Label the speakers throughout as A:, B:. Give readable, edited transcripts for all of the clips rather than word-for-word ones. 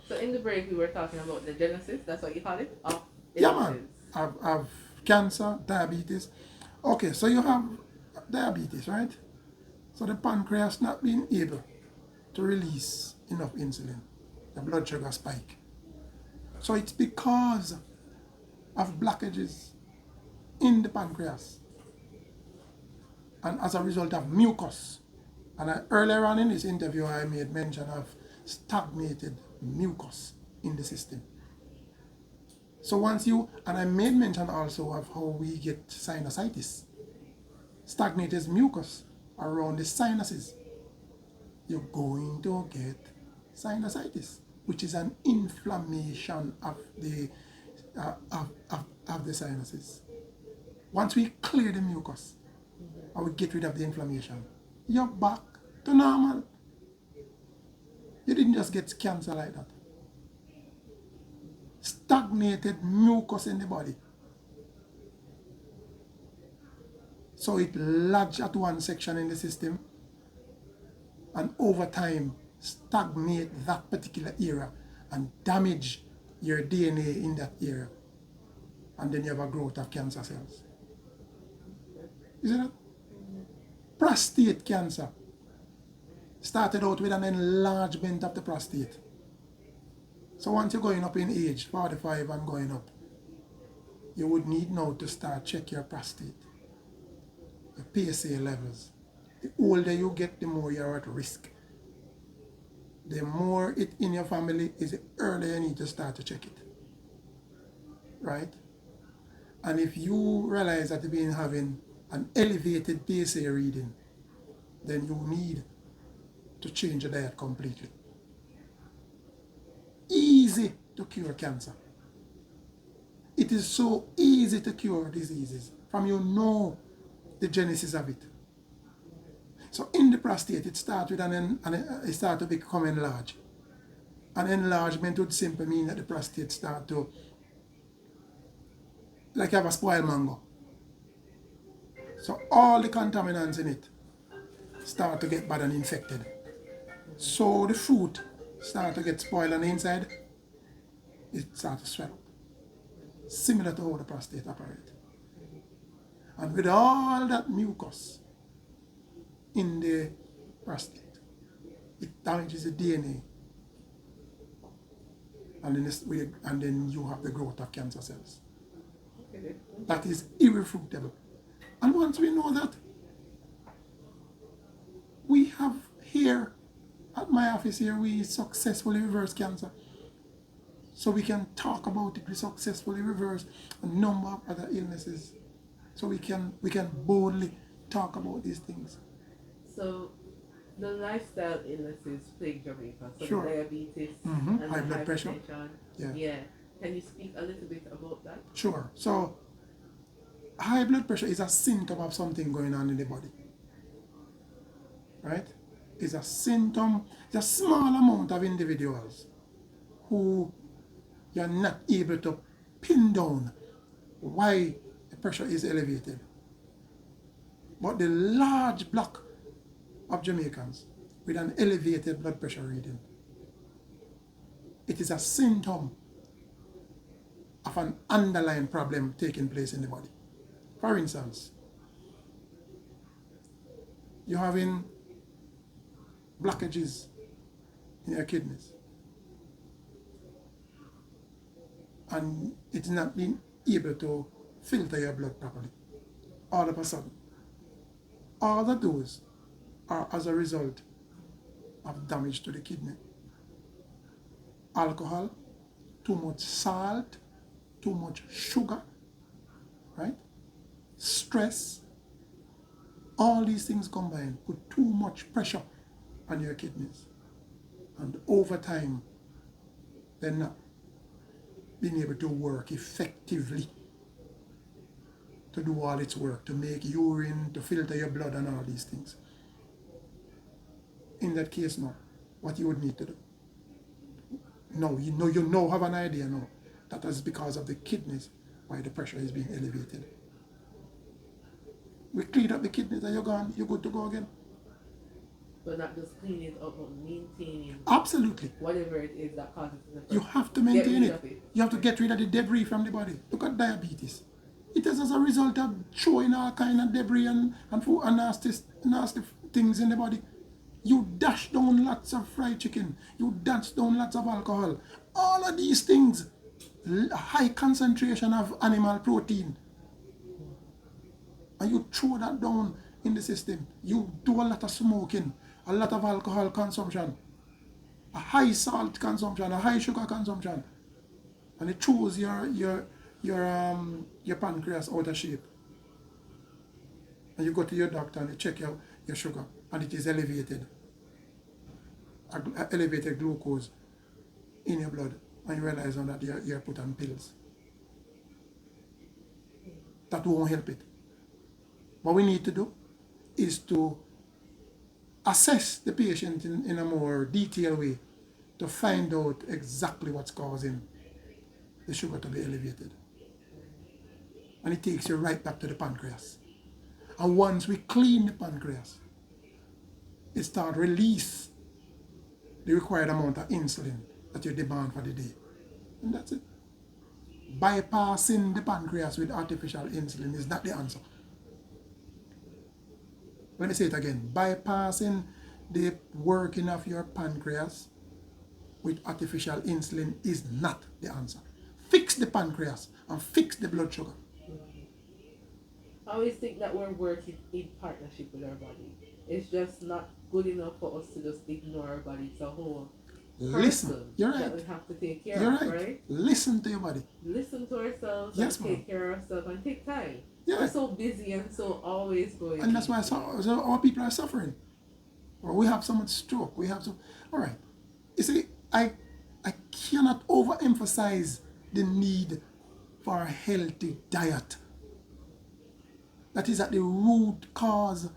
A: So in the break, we were talking about the genesis, that's what you call it, of
B: Yeah, man.
A: illnesses.
B: I've cancer, diabetes. Okay, so you have diabetes, right? So the pancreas not being able to release enough insulin, the blood sugar spike. So it's because of blockages in the pancreas and as a result of mucus. And earlier on in this interview, I made mention of stagnated mucus in the system. So once you, and I made mention also of how we get sinusitis, stagnated mucus around the sinuses, you're going to get sinusitis, which is an inflammation of the sinuses. Once we clear the mucus and we get rid of the inflammation, you're back to normal. You didn't just get cancer like that. Stagnated mucus in the body. So it lodges at one section in the system and over time stagnate that particular area and damage your DNA in that area. And then you have a growth of cancer cells. You see that? Prostate cancer started out with an enlargement of the prostate. So once you're going up in age, 45 and going up, you would need now to start check your prostate, your PSA levels. The older you get, the more you're at risk. The more it in your family is, the earlier you need to start to check it. Right? And if you realize that you've been having an elevated PSA reading, then you need to change your diet completely. Easy to cure cancer. It is so easy to cure diseases from you know the genesis of it. So in the prostate, it starts with it starts to become enlarged. An enlargement would simply mean that the prostate starts to, like you have a spoiled mango. So all the contaminants in it start to get bad and infected. So the fruit start to get spoiled on the inside, it starts to swell. Similar to how the prostate operates. And with all that mucus in the prostate, it damages the DNA. And then you have the growth of cancer cells. That is irrefutable. And once we know that, we have here at my office here, we successfully reverse cancer. So we can talk about it. We successfully reverse a number of other illnesses. So we can boldly talk about these things.
A: So the lifestyle illnesses plague Jamaica. So
B: Sure.
A: the diabetes
B: Mm-hmm.
A: and
B: High
A: the
B: blood pressure.
A: hypertension.
B: Yeah.
A: Can you speak a little bit about that?
B: Sure. So high blood pressure is a symptom of something going on in the body. Right? It's a symptom. It's a small amount of individuals who you're not able to pin down why the pressure is elevated. But the large block of Jamaicans with an elevated blood pressure reading, it is a symptom of an underlying problem taking place in the body. For instance, you're having blockages in your kidneys and it's not being able to filter your blood properly. All of a sudden, all of those are as a result of damage to the kidney. Alcohol, too much salt, too much sugar, right? Stress, all these things combined put too much pressure on your kidneys. And over time, they're not being able to work effectively to do all its work, to make urine, to filter your blood and all these things. In that case, no. What you would need to do. No, you have an idea now. That is because of the kidneys why the pressure is being elevated. We clean up the kidneys and you're gone, you're good to go again.
A: But not just clean it up, but maintaining
B: Absolutely.
A: whatever it is that causes it in the
B: You
A: first
B: have to
A: place. Get
B: maintain
A: rid
B: it.
A: of it.
B: You have to get rid of the debris from the body. Look at diabetes. It is as a result of throwing all kind of debris and food and nasty things in the body. You dash down lots of fried chicken. You dash down lots of alcohol. All of these things, high concentration of animal protein. And you throw that down in the system. You do a lot of smoking, a lot of alcohol consumption, a high salt consumption, a high sugar consumption. And it throws your pancreas out of shape. And you go to your doctor and you check your sugar and it is elevated. Elevated glucose in your blood, and you realize that you're put on pills. That won't help it. What we need to do is to assess the patient in a more detailed way to find out exactly what's causing the sugar to be elevated. And it takes you right back to the pancreas. And once we clean the pancreas, it starts release the required amount of insulin that you demand for the day. And that's it. Bypassing the pancreas with artificial insulin is not the answer. Let me say it again. Bypassing the working of your pancreas with artificial insulin is not the answer. Fix the pancreas and fix the blood sugar.
A: I always think that we're working in partnership with our body. It's just not good enough for us to just ignore our body. It's a whole
B: Listen, you're right.
A: that we have to take care
B: You're
A: of,
B: right.
A: right?
B: Listen to your body.
A: Listen to ourselves
B: Yes,
A: and take care of ourselves and take time.
B: Yeah.
A: We're so busy and so always going.
B: And that's why so our people are suffering. Or we have so much stroke. We have so. All right. You see, I cannot overemphasize the need for a healthy diet. That is at the root cause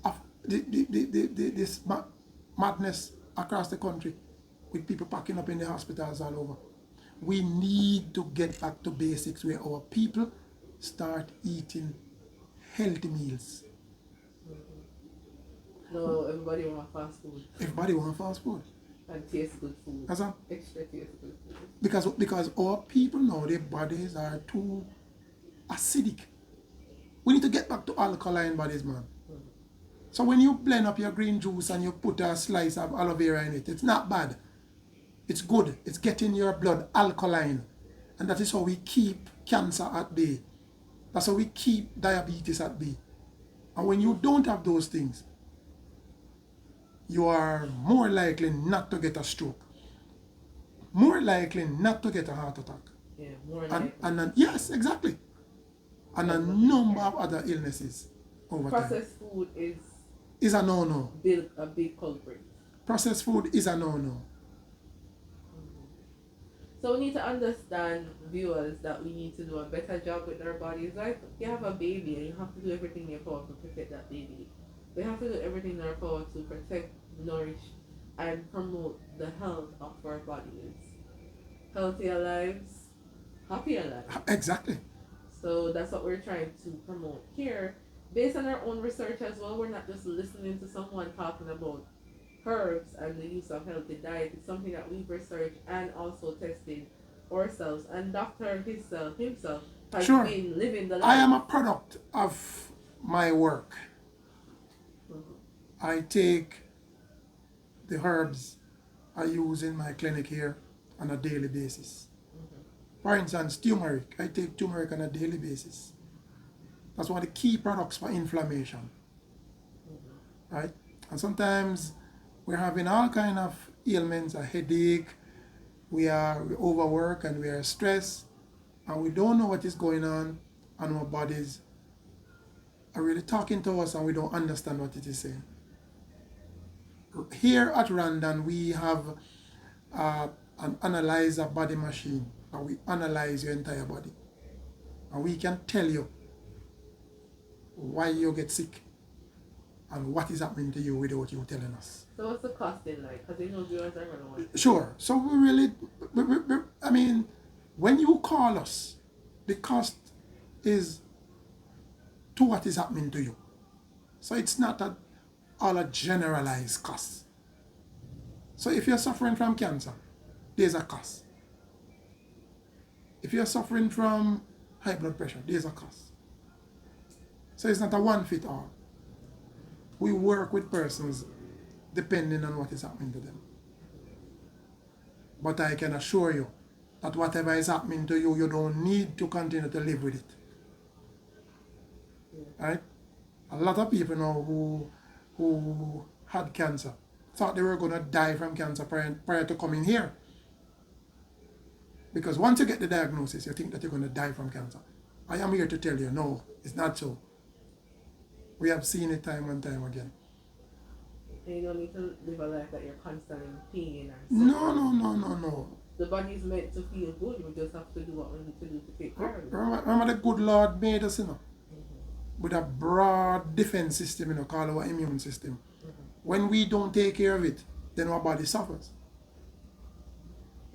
B: of this madness across the country, with people packing up in the hospitals all over. We need to get back to basics where our people start eating healthy meals.
A: No, everybody want fast food.
B: Everybody wants fast food.
A: And taste good food.
B: That's all.
A: Extra taste good food.
B: Because our people now, their bodies are too acidic. We need to get back to alkaline bodies, man. So when you blend up your green juice and you put a slice of aloe vera in it, it's not bad. It's good. It's getting your blood alkaline. And that is how we keep cancer at bay. That's how we keep diabetes at bay. And when you don't have those things, you are more likely not to get a stroke. More likely not to get a heart attack.
A: Yeah, more likely.
B: And yes, exactly. And a number of other illnesses over time.
A: Processed food
B: is a no-no.
A: A big culprit.
B: Processed food is a no-no.
A: So we need to understand, viewers, that we need to do a better job with our bodies. Like, you have a baby and you have to do everything in your power to protect that baby. We have to do everything in our power to protect, nourish, and promote the health of our bodies. Healthier lives, happier lives.
B: Exactly.
A: So that's what we're trying to promote here. Based on our own research as well, we're not just listening to someone talking about herbs and the use of healthy diet. It's something that we've researched and also tested ourselves. And Dr. himself has been living the life.
B: I am a product of my work.
A: Mm-hmm.
B: I take the herbs I use in my clinic here on a daily basis.
A: Mm-hmm.
B: For instance, turmeric. I take turmeric on a daily basis. That's one of the key products for inflammation. Mm-hmm. Right? And sometimes we're having all kind of ailments, a headache, we overwork and we are stressed, and we don't know what is going on, and our bodies are really talking to us and we don't understand what it is saying. Here at Randon, we have an analyzer body machine, and we analyze your entire body. And we can tell you why you get sick and what is happening to you without you telling us.
A: So what's the costing like? Because viewers are going to want.
B: Sure. So we really, I mean, when you call us, the cost is to what is happening to you. So it's not all a generalized cause. So if you're suffering from cancer, there's a cause. If you're suffering from high blood pressure, there's a cause. So it's not a one fit all. We work with persons depending on what is happening to them. But I can assure you that whatever is happening to you, you don't need to continue to live with it. Right? A lot of people now who had cancer thought they were going to die from cancer prior to coming here. Because once you get the diagnosis, you think that you're going to die from cancer. I am here to tell you, no, it's not so. We have seen it time and time again.
A: And you don't need to live a life that you're constantly in pain and suffering.
B: No.
A: The body is meant to feel good. We just have to do what we need to do to take care of it.
B: Remember the good Lord made us, with a broad defense system, called our immune system. When we don't take care of it, then our body suffers.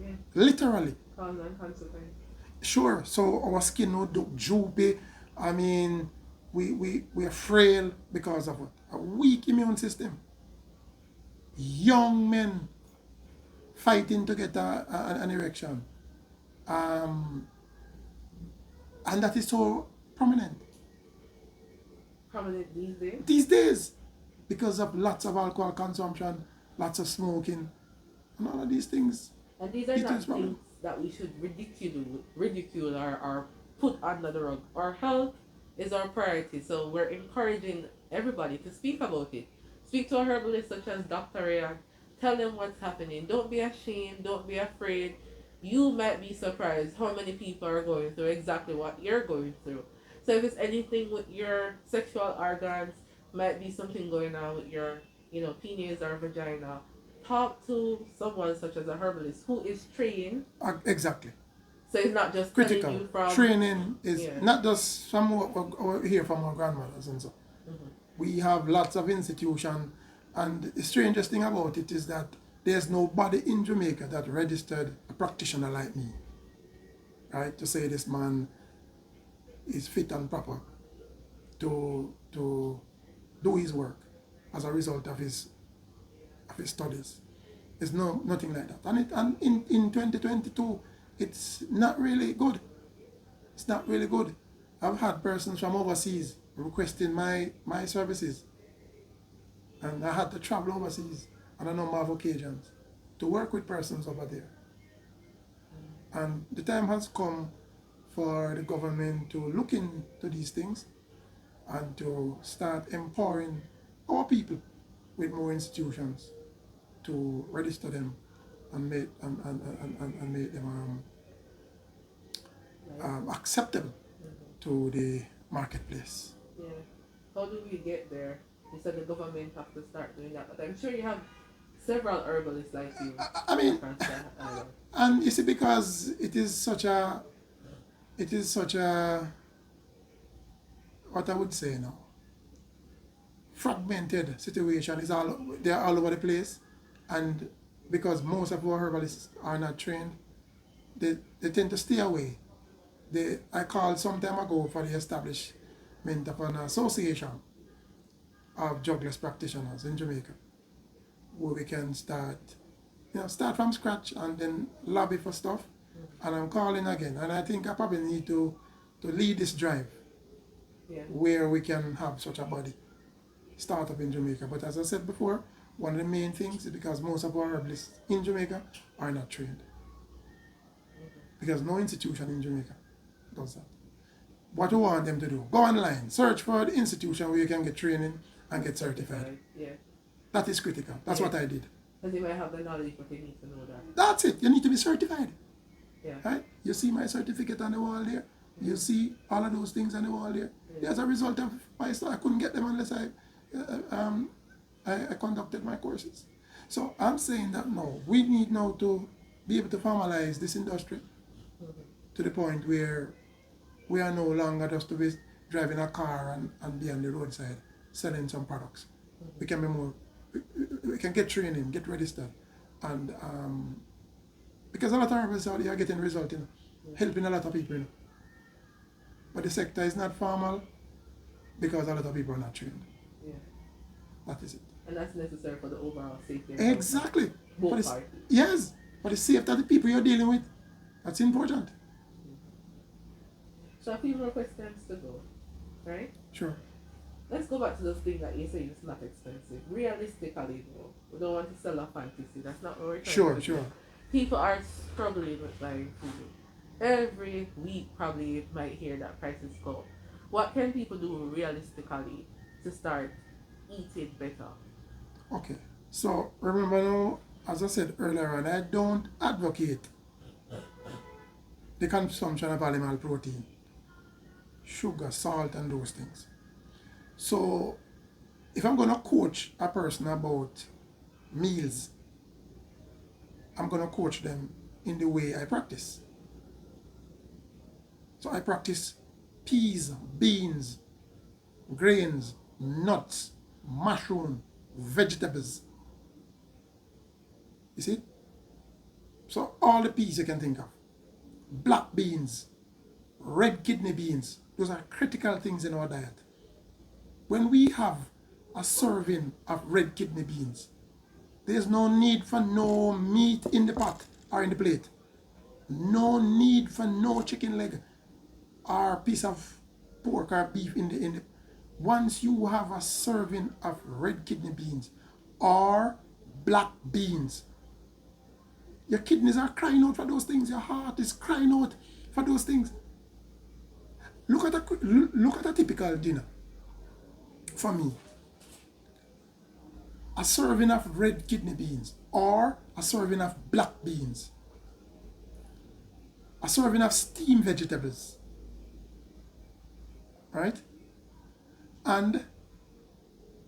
A: Yeah.
B: Literally.
A: Cause and consequence.
B: Sure. So our skin would look droopy. I mean, we are frail because of what? A weak immune system. Young men fighting to get an erection. And that is so prominent.
A: Prominent these days?
B: These days. Because of lots of alcohol consumption, lots of smoking, and all of these things.
A: And these are not things that we should ridicule or put under the rug. Our health is our priority, so we're encouraging everybody to speak about it. Speak to a herbalist such as Dr. Rayon. Tell them what's happening. Don't be ashamed. Don't be afraid. You might be surprised how many people are going through exactly what you're going through. So if it's anything with your sexual organs, might be something going on with your, penis or vagina, talk to someone such as a herbalist who is trained.
B: Exactly.
A: So it's not just
B: critical.
A: You from
B: Training is not just from what we hear from our grandmothers and so. We have lots of institutions, and the strangest thing about it is that there's nobody in Jamaica that registered a practitioner like me, right? To say this man is fit and proper to do his work as a result of his studies. There's nothing like that. And in 2022, it's not really good. It's not really good. I've had persons from overseas requesting my services. And I had to travel overseas on a number of occasions to work with persons over there. And the time has come for the government to look into these things and to start empowering our people with more institutions to register them and make them acceptable to the marketplace.
A: Yeah. How do we get there? You said the government have to start doing that, but I'm sure you have several herbalists like you.
B: I mean, and you see, because it is such a, what I would say now, fragmented situation. They're all over the place, and because most of our herbalists are not trained, they tend to stay away. I called some time ago for the establishment of an association of drugless practitioners in Jamaica, where we can start from scratch and then lobby for stuff. And I'm calling again, and I think I probably need to lead this drive, where we can have such a body start up in Jamaica. But as I said before, one of the main things is because most of our herbalists in Jamaica are not trained. Because no institution in Jamaica does that. What we want them to do, go online, search for the institution where you can get training and get certified.
A: Yeah.
B: That is critical. That's what I did.
A: Because you might have the knowledge, but you need to know that.
B: That's it. You need to be certified.
A: Yeah.
B: Right? You see my certificate on the wall there. You see all of those things on the wall there. Yeah. As a result of my stuff, I couldn't get them unless I conducted my courses. So I'm saying that now, we need now to be able to formalize this industry to the point where we are no longer just to be driving a car and be on the roadside selling some products. We can be more, we can get training, get registered, and because a lot of herbalists out there are getting results, helping a lot of people. But the sector is not formal because a lot of people are not trained.
A: Yeah.
B: That is it.
A: And that's necessary for the overall safety.
B: Exactly.
A: Both parties.
B: Yes, for the safety of the people you're dealing with. That's important.
A: So a few more questions to go, right?
B: Sure.
A: Let's go back to those things that you say it's not expensive. Realistically, though, we don't want to sell a fantasy. That's not what we're trying to do.
B: Sure.
A: People are struggling with buying food. Every week, probably you might hear that prices go. What can people do realistically to start eating better?
B: Okay. So remember now, as I said earlier on, I don't advocate the consumption of animal protein, sugar, salt, and those things. So if I'm going to coach a person about meals, I'm going to coach them in the way I practice. So I practice peas, beans, grains, nuts, mushroom, vegetables. You see? So all the peas you can think of. Black beans, red kidney beans, those are critical things in our diet. When we have a serving of red kidney beans, there's no need for no meat in the pot or in the plate. No need for no chicken leg or piece of pork or beef in the. Once you have a serving of red kidney beans or black beans, your kidneys are crying out for those things. Your heart is crying out for those things. Look at a typical dinner for me. A serving of red kidney beans or a serving of black beans. A serving of steamed vegetables. Right? And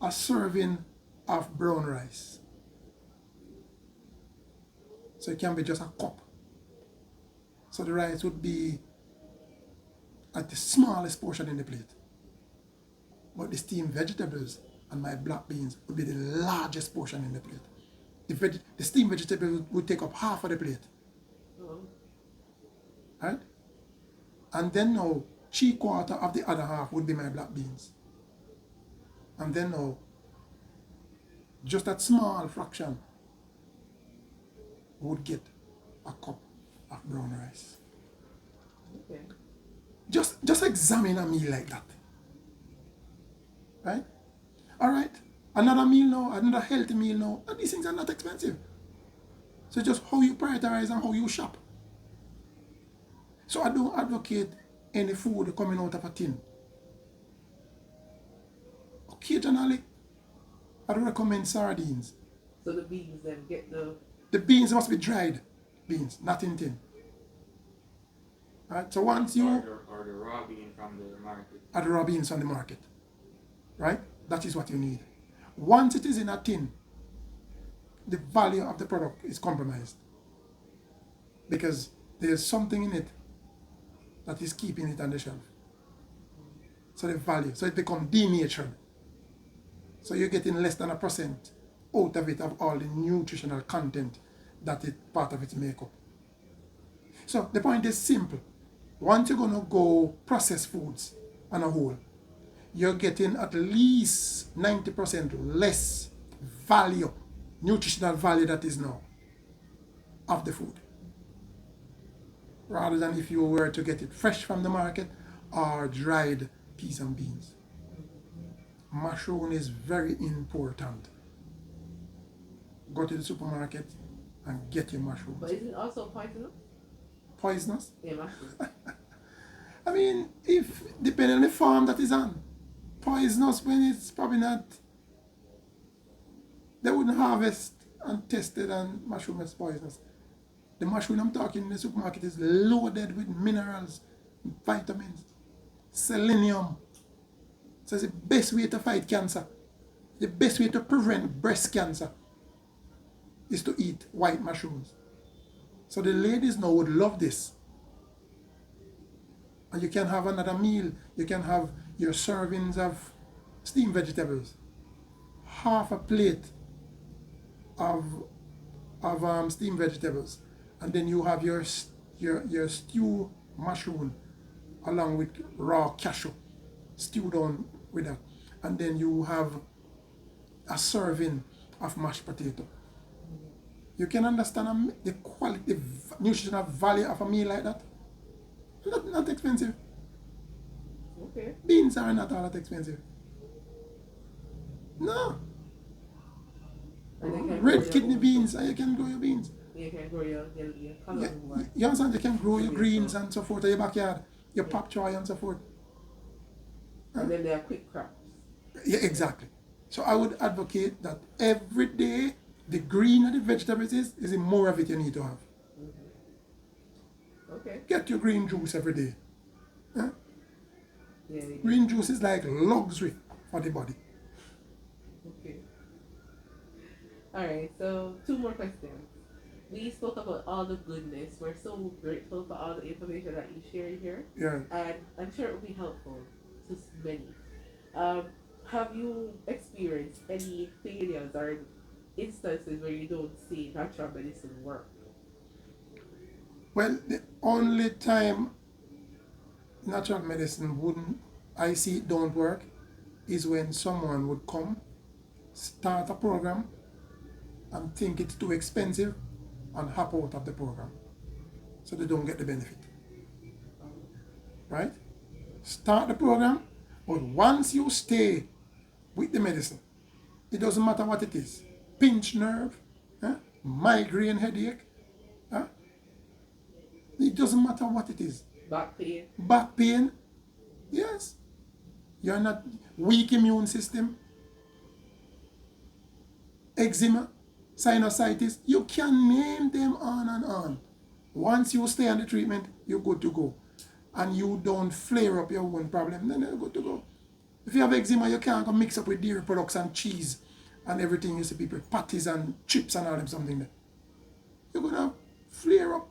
B: a serving of brown rice. So it can be just a cup. So the rice would be at the smallest portion in the plate. But the steamed vegetables and my black beans would be the largest portion in the plate. The steamed vegetable would take up half of the plate. Right? And then now, 3/4 of the other half would be my black beans. And then now, just that small fraction would get a cup of brown rice.
A: Okay.
B: Just examine a meal like that. Right? All right. Another meal now, another healthy meal now, and these things are not expensive. So just how you prioritize and how you shop. So I don't advocate any food coming out of a tin. Occasionally, I don't recommend sardines.
A: So the beans then get the...
B: The beans must be dried beans, not in tin. Right? So once you...
C: Or the raw bean from the market.
B: Or the raw beans from the market. Right? That is what you need. Once it is in a tin, the value of the product is compromised. Because there's something in it that is keeping it on the shelf. So the value, so it becomes denatured. So you're getting less than 1% out of it of all the nutritional content that it part of its makeup. So the point is simple. Once you're going to go process foods on a whole, you're getting at least 90% less value, nutritional value that is now of the food. Rather than if you were to get it fresh from the market or dried peas and beans. Mushroom is very important. Go to the supermarket and get your mushrooms.
A: But isn't it also poisonous?
B: Poisonous?
A: Yeah, mushroom.
B: I mean, if depending on the farm that is on, poisonous when it's probably not. They wouldn't harvest and test it and mushroom is poisonous. The mushroom I'm talking in the supermarket is loaded with minerals, vitamins, selenium. So it's the best way to fight cancer. The best way to prevent breast cancer is to eat white mushrooms. So the ladies now would love this. And you can have another meal. You can have your servings of steamed vegetables. Half a plate of steamed vegetables. And then you have your stew mushroom along with raw cashew stewed on with that. And then you have a serving of mashed potato. You can understand the quality, the nutritional value of a meal like that. Not expensive.
A: Okay.
B: Beans are not all that expensive. No.
A: And they can grow
B: Red
A: your
B: kidney
A: own
B: beans,
A: food.
B: and you can grow your beans.
A: You can grow your color
B: Yeah,
A: more.
B: you understand? You can grow your
A: Yeah,
B: greens
A: so-
B: and so forth in your backyard, your
A: Yeah.
B: pak choy and so forth.
A: And then they are quick crops.
B: Yeah, exactly. So I would advocate that every day, the greener the vegetables is the more of it you need to have.
A: Okay.
B: Get your green juice every day. Huh?
A: Yeah. They do.
B: Green juice is like luxury for the body.
A: Okay. All right. So 2 more questions. We spoke about all the goodness. We're so grateful for all the information that you shared here,
B: Yeah.
A: and I'm sure it will be helpful to many. Um, have you experienced any failures or instances where you don't see natural medicine work?
B: Well, the only time natural medicine wouldn't, I see it don't work, is when someone would come, start a program, and think it's too expensive, and hop out of the program. So they don't get the benefit. Right? Start the program, but once you stay with the medicine, it doesn't matter what it is. Pinched nerve, migraine headache, it doesn't matter what it is.
A: Back pain.
B: Back pain, yes. You're not weak immune system, eczema, sinusitis, you can name them on and on. Once you stay on the treatment, you're good to go. And you don't flare up your own problem, then you're good to go. If you have eczema, you can't go mix up with dairy products and cheese and everything you see people, patties and chips and all them something there. You're gonna flare up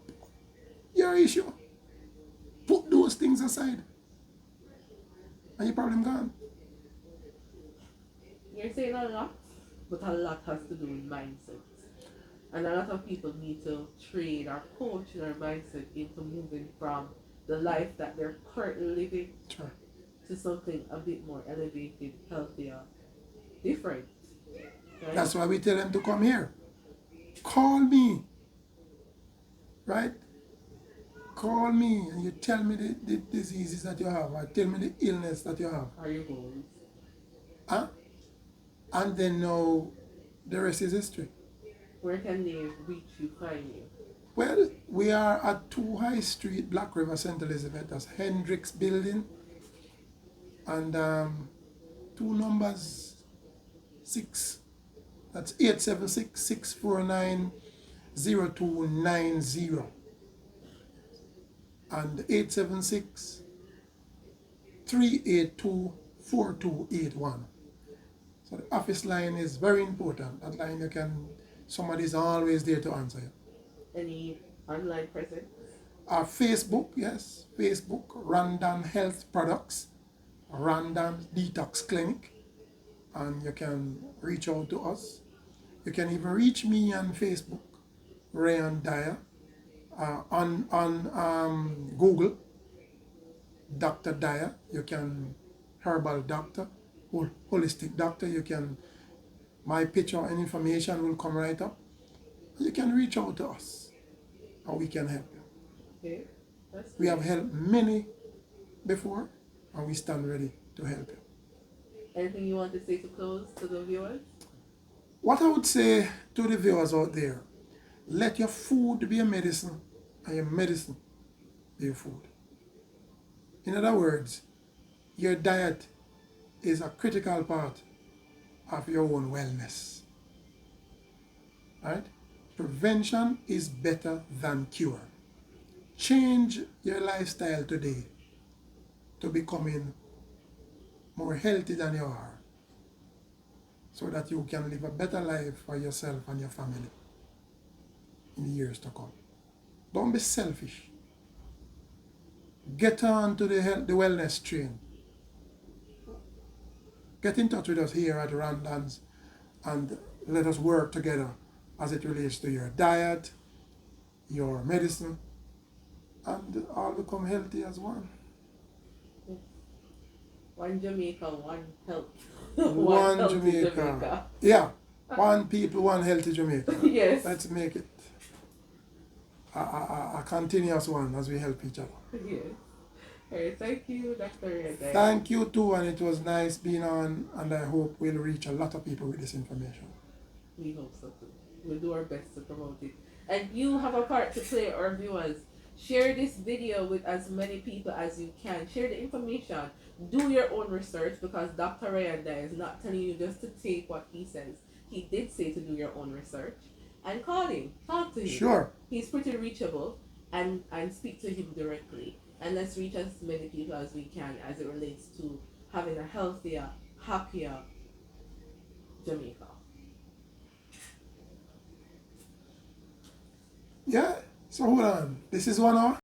B: your issue. Put those things aside. And your problem gone.
A: You're saying a lot, but a lot has to do with mindset. And a lot of people need to train or coach their mindset into moving from the life that they're currently living
B: Sure.
A: to something a bit more elevated, healthier, different. Right?
B: That's why we tell them to come here. Call me. Right? Call me and you tell me the diseases that you have, or tell me the illness that you have.
A: Are your goals?
B: Huh? And then now the rest is history.
A: Where can they reach you, find you?
B: Well, we are at 2 High Street, Black River, St. Elizabeth. That's Hendricks Building. And 2 numbers 6. That's 876-649-0290. And 876-382-4281. So the office line is very important. That line somebody's always there to answer you.
A: Any online presence?
B: Our Facebook, yes. Facebook, Random Health Products, Random Detox Clinic. And you can reach out to us. You can even reach me on Facebook, Rayon Dyer. On Google, Dr. Dyer. You can Herbal Doctor, Holistic Doctor. You can, my picture and information will come right up. You can reach out to us and we can help you.
A: Okay. That's
B: We have helped many before and we stand ready to help you.
A: Anything you want to say to close to the viewers?
B: What I would say to the viewers out there, let your food be your medicine and your medicine be your food. In other words, your diet is a critical part of your own wellness. Right? Prevention is better than cure. Change your lifestyle today to becoming more healthy than you are, so that you can live a better life for yourself and your family in the years to come. Don't be selfish. Get on to the wellness train. Get in touch with us here at Randans and let us work together as it relates to your diet, your medicine, and all become healthy as one.
A: One Jamaica, one health.
B: One
A: healthy
B: Jamaica. Yeah. One people, one healthy Jamaica.
A: Yes.
B: Let's make it a continuous one as we help each other.
A: Yes. Alright, thank you, Dr. Red.
B: Thank you too, and it was nice being on, and I hope we'll reach a lot of people with this information.
A: We hope so too. We'll do our best to promote it. And you have a part to play, our viewers. Share this video with as many people as you can. Share the information. Do your own research, because Dr. Rayon Dyer is not telling you just to take what he says. He did say to do your own research. And call him. Talk to him.
B: Sure.
A: He's pretty reachable, and speak to him directly. And let's reach as many people as we can as it relates to having a healthier, happier Jamaica.
B: Yeah. So hold on. This is 1 hour.